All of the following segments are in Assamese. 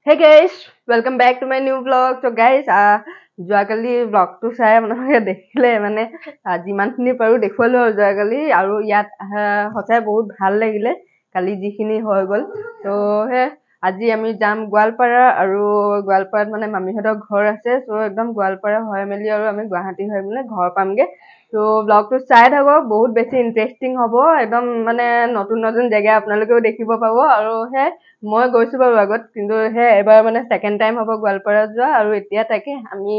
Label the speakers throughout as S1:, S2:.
S1: Hey guys, welcome back to my new vlog. So guys, যোৱাকালি vlogটো চাই আপোনালোকে দেখিলে মানে যিমানখিনি পাৰো দেখুৱালো আৰু যোৱাকালি আৰু ইয়াত সঁচাই বহুত ভাল লাগিলে কালি যিখিনি হৈ গ'ল তো আজি আমি যাম গোৱালপাৰা আৰু গোৱালপাৰাত মানে মামীহঁতৰ ঘৰ আছে সো একদম গোৱালপাৰা হৈ মেলি আৰু আমি গুৱাহাটী হৈ মানে ঘৰ পামগে তো ব্লগটো চাই থাকক বহুত বেছি ইন্টাৰেষ্টিং হ'ব একদম মানে নতুন নতুন জেগা আপোনালোকেও দেখিব পাব আৰু মই গৈছো বাৰু আগত কিন্তু এবাৰ মানে সেকেন্ড টাইম হ'ব গোৱালপাৰা যোৱা আৰু এতিয়া তাকে আমি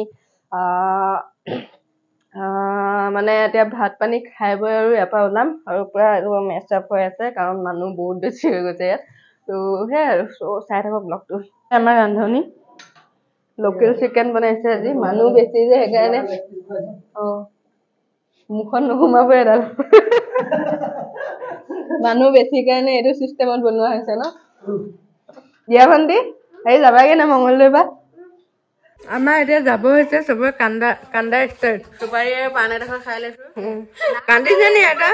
S1: মানে এতিয়া ভাত পানী খাই বৈ আৰু ইয়াৰ পৰা ওলাম আৰু পুৰা মেচ আপ হৈ আছে কাৰণ মানুহ বহুত বেছি হৈ গৈছে ইয়াত তো আৰু চাই থাকক ব্লগটো আমাৰ ৰান্ধনি লোকেল চিকেন বনাইছে আজি মানুহ বেছি যে সেইকাৰণে মুখত নোসোমাব এডাল মানুহ বেছি কাৰণে এইটো চিষ্টেমত বনোৱা হৈছে ন দিয়া ভণ্টি হেৰি যাবাগে না মংগলদৈ বা আমাৰ এতিয়া যাব হৈছে চবৰে কান্দা ষ্টাৰ্ট চুপাৰী পাণ এডোখৰ খাই লৈছো কান্দিছে নি এটা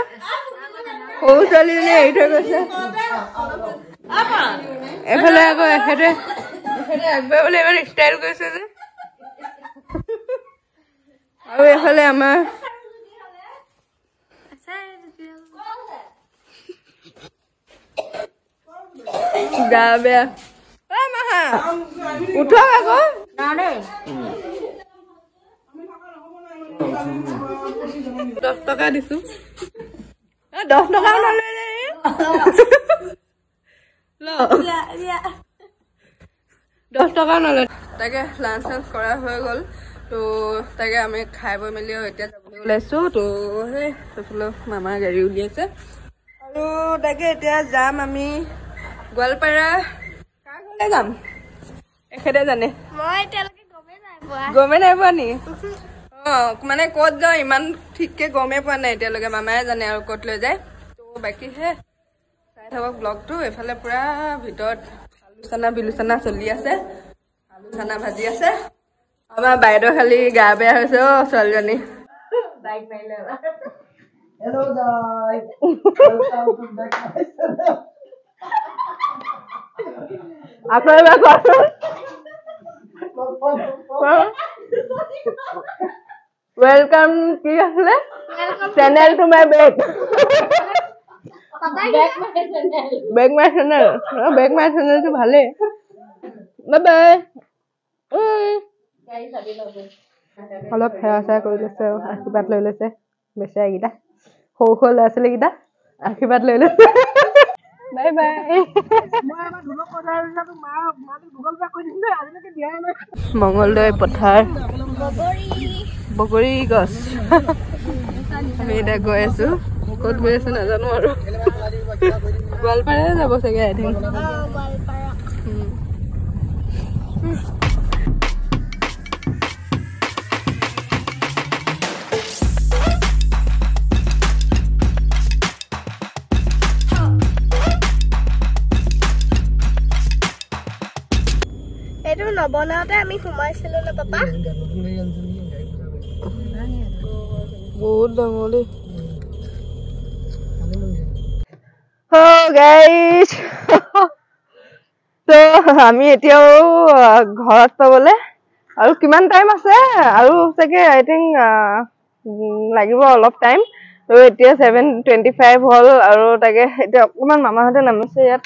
S1: সৰু ছোৱালীজনী এৰি থৈ গৈছে এফালে আকৌ এখেতে একবাৰ বোলে ইমান ষ্টাইল কৰিছে যে আৰু এফালে আমাৰ গা বেয়া উঠক আকৌ 10 টকা দিছো 10 টকা নলে 10 টকা নলে তাকে লাঞ্চ কৰা হৈ গ'ল তো তাকে আমি খাই বৈ মেলি এতিয়া যাবলৈ ওলাইছো তো সেইফালে মামাৰ গাড়ী উলিয়াইছে আৰু তাকে এতিয়া যাম আমি গোৱালপাৰা কাৰ ঘৰলৈ যাম এখেতে জানে মই এতিয়ালৈকে গমে নাই পোৱা নি মানে ক'ত যাওঁ ইমান ঠিককে গমেই পোৱা নাই এতিয়ালৈকে মামায়ে জানে আৰু ক'ত লৈ যায় তো বাকী চাই থাকক ব্লগটো এফালে পুৰা ভিতৰত আলোচনা বিলোচনা চলি আছে আলোচনা ভাজি আছে আমাৰ বাইদেউ খালি গা বেয়া হৈছে ছোৱালীজনী বাইক মাৰিলে hello' guys welcome to back my channel আপনারা কোন ওয়েলকাম কি আসলে channel to my back my channel back my channel তো ভালে বাই বাই অলপ হেৰা কৰি লৈছে আশীৰ্বাদ লৈ লৈছে বেচাৰীকেইটা সৰু সৰু ল'ৰা ছোৱালীকেইটা আশীৰ্বাদ লৈ লৈছে বাই বাই মংগলদৈ পথাৰ বগৰী গছ আমি এতিয়া গৈ আছো ক'ত গৈ আছো নাজানো আৰু গোৱালপাৰা যাব চাগে এদিন এইটো নবনাওতে আমি সোমাইছিলো না পাপা বহুত ডাঙৰ গাইজ তো আমি এতিয়াও ঘৰত পাবলে আৰু কিমান টাইম আছে আৰু চাগে আই থিংক লাগিব অলপ টাইম তো এতিয়া 7:25 হ'ল আৰু তাকে এতিয়া অকমান মামাহঁতে নামিছে ইয়াত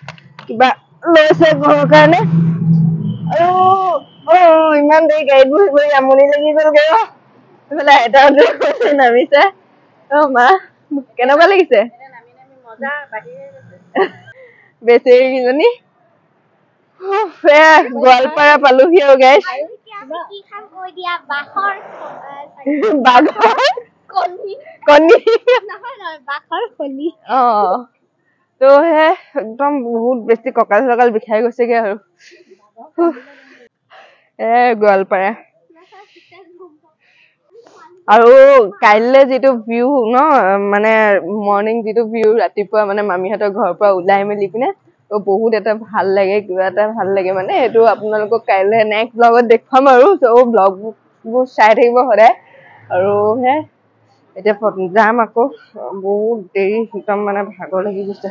S1: কিবা লৈছে ঘৰৰ কাৰণে আৰু ইমান দেৰি গাড়ীত বহি বহি আমনি লাগি গ'লগে এইফালে আইতাহঁতে নামিছে মা কেনেকুৱা লাগিছে বেচেৰীজনী গোৱালপাৰা পালোহি আৰু গাইজ তো একদম বহুত বেছি কঁকাল চকাল বিষাই গৈছেগে আৰু গোৱালপাৰা আৰু কাইলৈ যিটো ভিউ ন মানে মৰ্নিং যিটো ভিউ ৰাতিপুৱা মানে মামীহঁতৰ ঘৰৰ পৰা ওলাই মেলি পিনে তো বহুত এটা ভাল লাগে কিবা এটা ভাল লাগে মানে এইটো আপোনালোকক কাইলৈ নেক্সট ব্লগত দেখুৱাম আৰু তো ব্লগবোৰ চাই থাকিব সদায় আৰু এতিয়া যাম আকৌ বহুত দেৰি একদম মানে ভাগৰ লাগি গৈছে